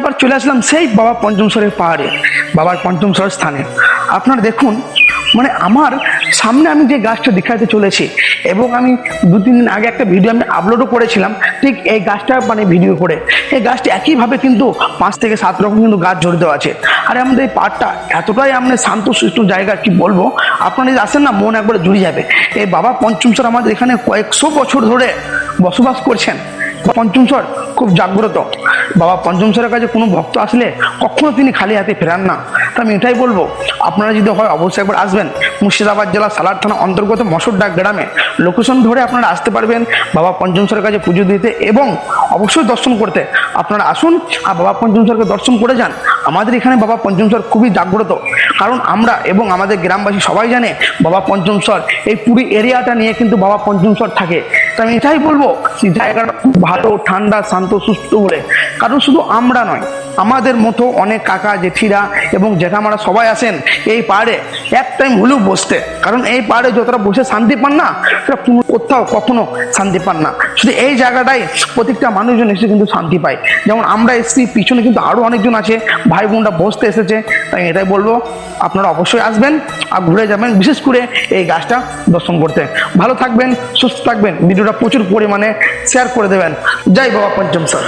আবার চলে আসলাম সেই বাবা পঞ্চমশ্বরের পাহাড়ে, বাবার পঞ্চমশ্বরের স্থানে। আপনারা দেখুন, মানে আমার সামনে আমি যে গাছটা দেখাতে চলেছি, এবং আমি 2-3 দিন আগে একটা ভিডিও আমি আপলোডও করেছিলাম ঠিক এই গাছটা, মানে ভিডিও করে। এই গাছটি একইভাবে কিন্তু 5 থেকে 7 রকম কিন্তু গাছ জড়িত আছে। আর আমাদের এই পাহাড়টা এতটাই আমাদের শান্ত সুষ্ঠু জায়গা, কি বলবো। আপনারা যদি আসেন না, মন একবারে জুড়ে যাবে। এই বাবা পঞ্চমশ্বর আমাদের এখানে কয়েকশো বছর ধরে বসবাস করছেন। পঞ্চমশ্বর খুব জাগ্রত। বাবা পঞ্চমশ্বরের কাছে কোনো ভক্ত আসলে কখনো তিনি খালি হাতে ফেরান না। তা আমি এটাই বলবো, আপনারা যদি হয় অবশ্যই একবার আসবেন। মুর্শিদাবাদ জেলা সালার থানা অন্তর্গত মশরডাক গ্রামে লোকেশন ধরে আপনারা আসতে পারবেন বাবা পঞ্চমশ্বরের কাছে পুজো দিতে এবং অবশ্যই দর্শন করতে। আপনারা আসুন আর বাবা পঞ্চমশ্বরকে দর্শন করে যান। আমাদের এখানে বাবা পঞ্চমশ্বর খুবই জাগ্রত, কারণ আমরা এবং আমাদের গ্রামবাসী সবাই জানে বাবা পঞ্চমশ্বর এই পুরী এরিয়াটা নিয়ে কিন্তু বাবা পঞ্চমশ্বর থাকে। তো আমি এটাই বলবো, জায়গাটা খুব ভালো, ঠান্ডা, শান্ত সুস্থ বলে। কারণ শুধু আমরা নয়, আমাদের মতো অনেক কাকা জেঠিরা এবং জেঠামারা সবাই আসেন এই পাহাড়ে এক টাইম হলেও বসতে। কারণ এই পাহাড়ে যতটা বসে শান্তি পান না, সেটা কোনো কোথাও কখনো শান্তি পান না। শুধু এই জায়গাটাই প্রত্যেকটা মানুষজন এসে কিন্তু শান্তি পায়। যেমন আমরা এসেছি, পিছনে কিন্তু আরও অনেকজন আছে, ভাই বোনরা বসতে এসেছে। তাই এটাই বলবো, আপনারা অবশ্যই আসবেন আর ঘুরে যাবেন, বিশেষ করে এই গাছটা দর্শন করতে। ভালো থাকবেন, সুস্থ থাকবেন, ভিডিওটা প্রচুর পরিমাণে শেয়ার করে দেবেন। জয় বাবা পঞ্চমশ্বর।